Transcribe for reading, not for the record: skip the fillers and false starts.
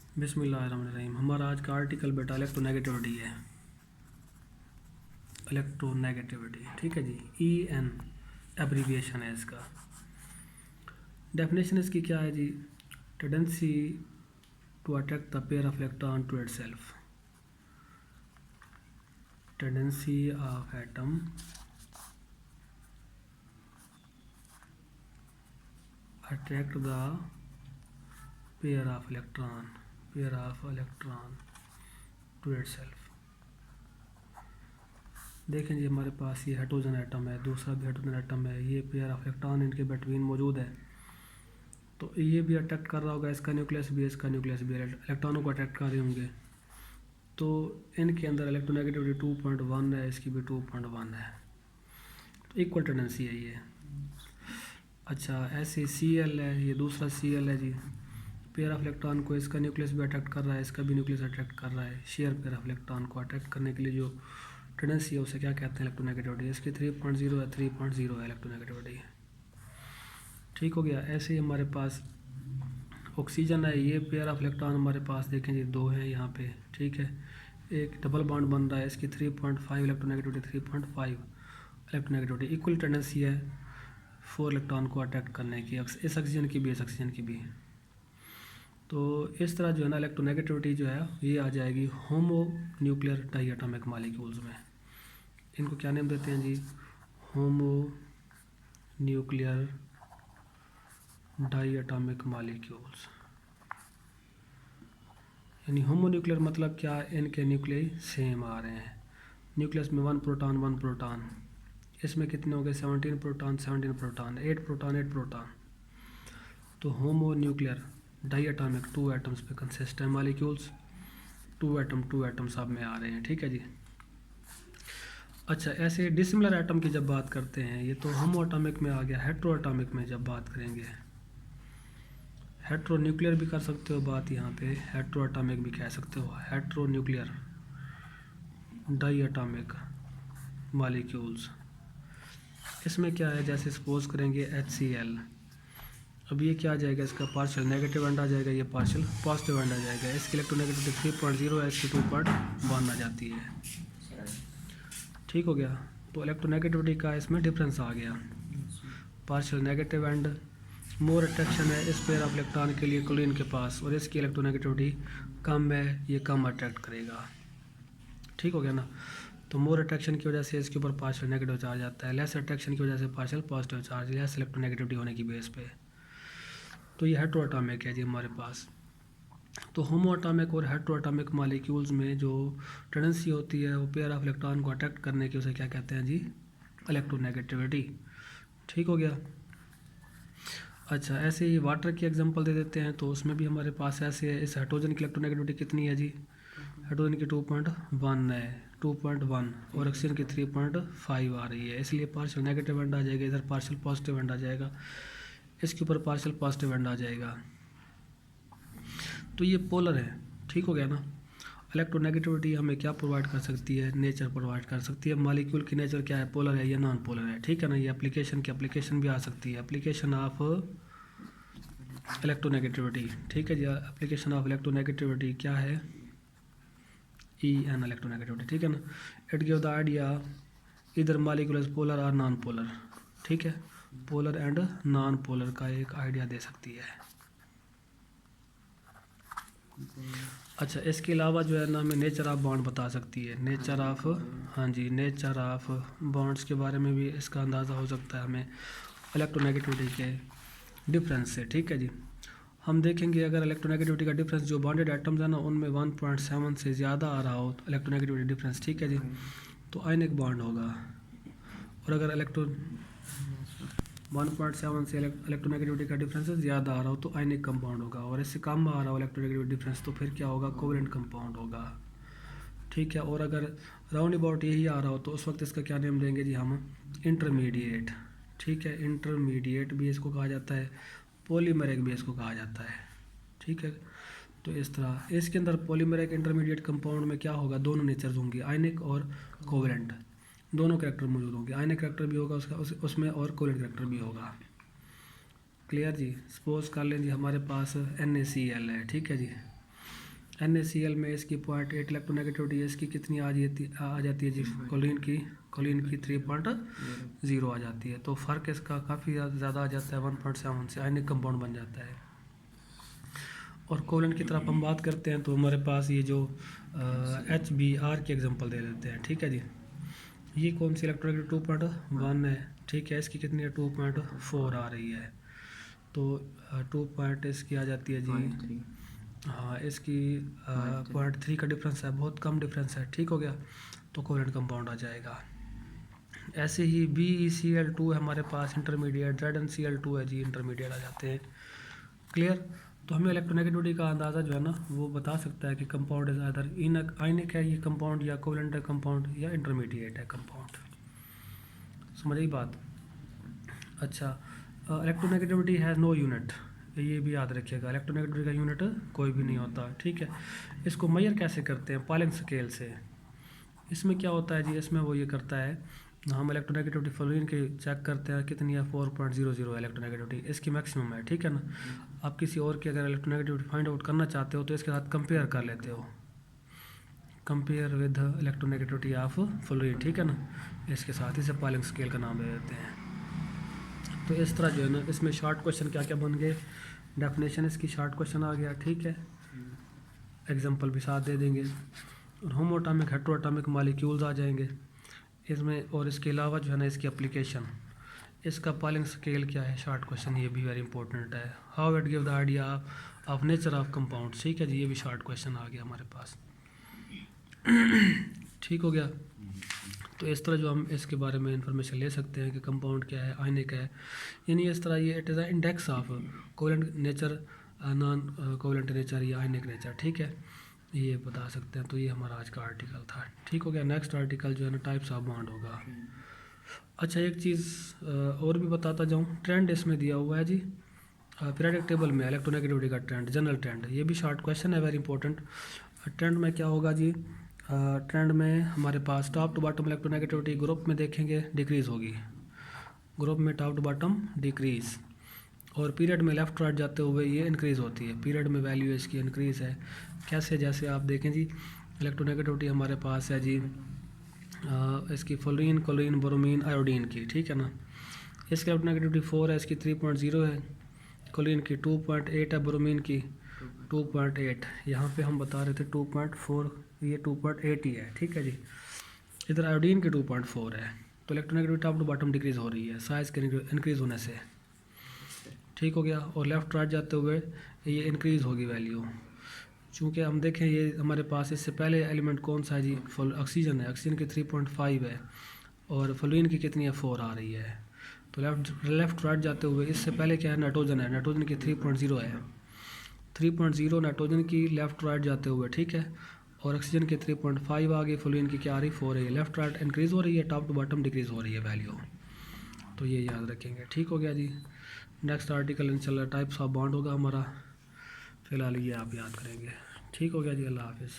बिस्मिल्लाहिर्रहमानिर्रहीम। हमारा आज का आर्टिकल बेटा इलेक्ट्रोनेगेटिविटी है। इलेक्ट्रोनेगेटिविटी, ठीक है जी। EN एब्रीविएशन है इसका। डेफिनेशन इसकी क्या है जी? Tendency to attract the pair of electron to itself. Tendency of atom attract the pair of electron to itself। देखें जी, हमारे पास ये हाइड्रोजन एटम है, दूसरा भी हाइड्रोजन एटम है, ये पेयर ऑफ इलेक्ट्रॉन इनके बिटवीन मौजूद है। तो ये भी अट्रैक्ट कर रहा होगा, इसका न्यूक्लियस भी, इसका न्यूक्लियस भी इलेक्ट्रॉनों को अट्रैक्ट कर रहे होंगे। तो इनके अंदर इलेक्ट्रोनेगेटिविटी 2.1 है, इसकी भी 2.1 है। तो इक्वल टेंडेंसी है ये। अच्छा, ऐसे Cl है, ये दूसरा Cl है जी। पेयर ऑफ इलेक्ट्रॉन को इसका न्यूक्लियस भी अट्रैक्ट कर रहा है, इसका भी न्यूक्लियस अट्रैक्ट कर रहा है। शेयर पेयर ऑफ इलेक्ट्रॉन को अट्रैक्ट करने के लिए जो टेंडेंसी है उसे क्या कहते हैं? इलेक्ट्रोनेगेटिविटी। इसकी 3.0 है, 3.0 है इलेक्ट्रोनेगेटिविटी। ठीक हो गया। ऐसे ही हमारे पास ऑक्सीजन है, ये पेयर ऑफ इलेक्ट्रॉन हमारे पास देखें जी 2 हैं यहाँ पे, ठीक है। एक डबल बॉन्ड बन रहा है, इसकी 3.5 इलेक्ट्रोनेगेटिविटी, 3.5 इलेक्ट्रोनेगेटिविटी। इक्वल टेंडेंसी है 4 इलेक्ट्रॉन को अट्रैक्ट करने की, इस ऑक्सीजन की भी, इस ऑक्सीजन की भी। तो इस तरह जो है ना इलेक्ट्रोनेगेटिविटी जो है ये आ जाएगी homonuclear diatomic molecules में। इनको क्या नेम देते हैं जी? Homonuclear diatomic molecules. यानी होमो न्यूक्लियर मतलब क्या? इनके न्यूक्लियाई सेम आ रहे हैं। न्यूक्लियस में 1 प्रोटॉन 1 प्रोटॉन, इसमें कितने हो गए? 17 प्रोटॉन 17 प्रोटॉन, 8 प्रोटॉन 8 प्रोटॉन। तो homonuclear diatomic 2 atoms पे कंसिस्ट है मॉलिक्यूल्स। 2 एटम सब में आ रहे हैं, ठीक है जी। अच्छा, ऐसे डिसिमिलर एटम की जब बात करते हैं, ये तो होमो एटॉमिक में आ गया। हेट्रो एटॉमिक में जब बात करेंगे, हेट्रो न्यूक्लियर भी कर सकते हो बात यहाँ पे, हेट्रो एटॉमिक भी कह सकते हो। Heteronuclear diatomic molecules, इसमें क्या है? जैसे सपोज करेंगे HCl, अब ये क्या आ जाएगा? इसका पार्शियल नेगेटिव एंड आ जाएगा, ये पार्शियल पॉजिटिव एंड आ जाएगा। इसकी इलेक्ट्रोनेगेटिविटी 3.0 है, इसकी 2.1 आ जाती है। ठीक हो गया। तो इलेक्ट्रोनेगेटिविटी का इसमें डिफरेंस आ गया। Partial negative and more attraction है इस पेयर ऑफ इलेक्ट्रॉन के लिए क्लोरीन के पास, और इसकी इलेक्ट्रोनेगेटिविटी कम है, ये कम अट्रैक्ट करेगा। ठीक हो गया ना। तो मोर अट्रैक्शन की वजह से इसके ऊपर पार्शियल नेगेटिव चार्ज आता है, लेस अट्रैक्शन की वजह से partial positive charge, less electronegativity होने की बेस पे। तो ये हेट्रो एटॉमिक है जी हमारे पास। तो होमो एटॉमिक और हेट्रो एटॉमिक मॉलिक्यूल्स में जो टेंडेंसी होती है वो पेयर ऑफ इलेक्ट्रॉन को अट्रैक्ट करने की, उसे क्या कहते हैं जी? इलेक्ट्रोनेगेटिविटी। ठीक हो गया। अच्छा, ऐसे ही वाटर की एग्जांपल दे देते हैं, तो उसमें भी हमारे पास ऐसे है। इस हाइड्रोजन की इलेक्ट्रोनेगेटिविटी कितनी है जी? हाइड्रोजन की 2.1 है, 2.1, और ऑक्सीजन की 3.5 आ रही है, इसलिए पार्शियल नेगेटिव एंड आ जाएगा, इधर पार्शियल पॉजिटिव एंड आ जाएगा, इसके ऊपर पार्शियल पॉजिटिव एंड आ जाएगा। तो ये पोलर है। ठीक हो गया ना। इलेक्ट्रोनेगेटिविटी हमें क्या प्रोवाइड कर सकती है? नेचर प्रोवाइड कर सकती है। मॉलिक्यूल की नेचर क्या है? पोलर है या नॉन पोलर है, ठीक है ना। ये एप्लीकेशन की एप्लीकेशन भी आ सकती है, एप्लीकेशन ऑफ इलेक्ट्रोनेगेटिविटी। ठीक है जी। एप्लीकेशन ऑफ इलेक्ट्रोनेगेटिविटी क्या है? EN इलेक्ट्रोनेगेटिविटी, ठीक है ना। इट गिव द आइडिया इधर मॉलिक्यूल इज पोलर और नॉन पोलर, ठीक है। पोलर एंड नॉन पोलर का एक आइडिया दे सकती है। अच्छा, इसके अलावा जो है ना हमें नेचर ऑफ बॉन्ड बता सकती है। नेचर ऑफ, हाँ जी, नेचर ऑफ बॉन्ड्स के बारे में भी इसका अंदाज़ा हो सकता है हमें इलेक्ट्रोनेगेटिविटी के डिफरेंस से, ठीक है जी। हम देखेंगे अगर इलेक्ट्रोनेगेटिविटी का डिफरेंस जो बॉन्डेड एटम्स है ना उनमें 1.7 से ज़्यादा आ रहा हो तो इलेक्ट्रोनेगेटिविटी डिफरेंस, ठीक है जी, तो आयनिक बॉन्ड होगा। और अगर 1.7 से इलेक्ट्रोनेगेटिविटी का डिफरेंस ज़्यादा आ रहा हो तो आयनिक कंपाउंड होगा, और इससे कम आ रहा हो इलेक्ट्रोनेगेटिविटी डिफरेंस तो फिर क्या होगा? कोवेलेंट कंपाउंड होगा, ठीक है। और अगर राउंड अबाउट यही आ रहा हो तो उस वक्त इसका क्या नेम देंगे जी? हम इंटरमीडिएट, ठीक है। इंटरमीडिएट भी इसको कहा जाता है, पॉलीमरिक भी इसको कहा जाता है, ठीक है। तो इस तरह इसके अंदर पॉलीमरिक इंटरमीडिएट कंपाउंड में क्या होगा? दोनों नेचर्स होंगे, आयनिक और कोवेलेंट, दोनों करैक्टर मौजूद होंगे। आयनिक करैक्टर भी होगा उसका उसमें, और कोवेलेंट करैक्टर भी होगा। क्लियर जी। सपोज कर लें जी हमारे पास NaCl है, ठीक है जी। NaCl में इसकी 0.8 इलेक्ट्रोनेगेटिविटी है, इसकी कितनी आ जाती है जी, कोलिन की 3.0 आ जाती है। तो फ़र्क इसका काफ़ी ज़्यादा आ जाता है, 1.7 से आयनिक कंपाउंड बन जाता है। और कोलन की तरफ हम बात करते हैं तो हमारे पास ये जो HBr की एग्जांपल दे देते हैं, ठीक है जी। ये कौन सी इलेक्ट्रोनेगेटिविटी 2.1 है, ठीक है। इसकी कितनी है, 2.4 आ रही है। तो 2 पॉइंट इसकी आ जाती है जी, हाँ इसकी 0.3 का डिफरेंस है, बहुत कम डिफरेंस है, ठीक हो गया। तो कोवेलेंट कंपाउंड आ जाएगा। ऐसे ही BeCl2 है हमारे पास इंटरमीडिएट, ZnCl2 है जी इंटरमीडिएट आ जाते हैं। क्लियर। तो हमें इलेक्ट्रोनेगेटिविटी का अंदाज़ा जो है ना वो बता सकता है कि कंपाउंड इज आइदर आयनिक है ये कंपाउंड, या कोवेलेंट है कंपाउंड, या इंटरमीडिएट है कंपाउंड। समझ आई बात। अच्छा, इलेक्ट्रोनेगेटिविटी हैज़ नो यूनिट, ये भी याद रखिएगा, इलेक्ट्रोनेगेटिविटी का यूनिट कोई भी नहीं होता, ठीक है। इसको मेजर कैसे करते हैं, पॉलिंग स्केल से। इसमें क्या होता है जी, इसमें वो ये करता है, हम इलेक्ट्रोनेगेटिविटी फ्लोरीन की चेक करते हैं कितनी है, 4.00 है इलेक्ट्रोनेगेटिविटी, इसकी मैक्सिमम है, ठीक है ना। आप किसी और की अगर इलेक्ट्रोनेगेटिविटी फाइंड आउट करना चाहते हो तो इसके साथ कंपेयर कर लेते हो, compare with electronegativity of fluorine, ठीक है ना, इसके साथ इसे पॉलिंग स्केल का नाम दे देते हैं। तो इस तरह जो है ना इसमें शॉर्ट क्वेश्चन क्या क्या बन गए, डेफिनेशन इसकी शॉर्ट क्वेश्चन आ गया, ठीक है, एग्जांपल भी साथ दे देंगे, और होमोएटॉमिक हेटेरोएटॉमिक मॉलिक्यूल्स आ जाएंगे इसमें। और इसके अलावा जो है ना इसकी एप्लीकेशन, इसका पॉलिंग स्केल क्या है, शॉर्ट क्वेश्चन ये भी वेरी इंपॉर्टेंट है। How it give the idea of nature of compound, ठीक है जी, ये भी शॉर्ट क्वेश्चन आ गया हमारे पास, ठीक हो गया। तो इस तरह जो हम इसके बारे में इंफॉर्मेशन ले सकते हैं कि कंपाउंड क्या है, आयनिक है, यानी इस तरह ये it is a index of covalent nature, non covalent nature या आयनिक नेचर, ठीक है, ये बता सकते हैं। तो ये हमारा आज का आर्टिकल था, ठीक हो गया। नेक्स्ट आर्टिकल जो है ना टाइप्स ऑफ बॉन्ड होगा। अच्छा, एक चीज़ और भी बताता जाऊँ, ट्रेंड इसमें दिया हुआ है जी, पीरियोडिक टेबल में इलेक्ट्रोनेगेटिविटी का ट्रेंड, जनरल ट्रेंड, ये भी शॉर्ट क्वेश्चन है, वेरी इंपॉर्टेंट। ट्रेंड में क्या होगा जी, ट्रेंड में हमारे पास top to bottom electronegativity group में देखेंगे डिक्रीज़ होगी, ग्रुप में टॉप टू बॉटम डिक्रीज़, और पीरियड में लेफ्ट राइट जाते हुए ये इंक्रीज़ होती है, पीरियड में वैल्यू इसकी इंक्रीज़ है। कैसे, जैसे आप देखें जी, इलेक्ट्रोनेगेटिविटी हमारे पास है जी इसकी फ्लोरीन, क्लोरीन, ब्रोमीन, आयोडीन की, ठीक है ना। इसकी इलेक्ट्रोनेगेटिविटी 4 है, इसकी 3.0 है, क्लोरीन की 2.8 है, ब्रोमीन की 2.8, यहाँ पे हम बता रहे थे 2.4, ये 2.8 ही है, ठीक है जी। इधर आयोडीन की 2.4 है, तो electronegativity top to bottom decrease हो रही है साइज़ के इंक्रीज़ होने से, ठीक हो गया। और लेफ्ट राइट जाते हुए ये इंक्रीज़ होगी वैल्यू, चूँकि हम देखें ये हमारे पास इससे पहले एलिमेंट कौन सा है जी, ऑक्सीजन है, ऑक्सीजन की 3.5 है, और फ्लोरीन की कितनी है, 4 आ रही है। तो लेफ्ट राइट जाते हुए इससे पहले क्या है, नाइट्रोजन है, नाइट्रोजन की 3.0 है, 3.0 नाइट्रोजन की लेफ्ट राइट जाते हुए, ठीक है, और ऑक्सीजन की 3.5 आ गई, फ्लोरीन की क्या आ रही, 4 है, लेफ्ट राइट इंक्रीज़ हो रही है, टॉप टू बॉटम डिक्रीज़ हो रही है वैल्यू। तो ये याद रखेंगे, ठीक हो गया जी। नेक्स्ट आर्टिकल इंशाल्लाह टाइप्स ऑफ बॉन्ड होगा हमारा, फ़िलहाल ये आप याद करेंगे, ठीक हो गया जी। अल्लाह हाफिज़।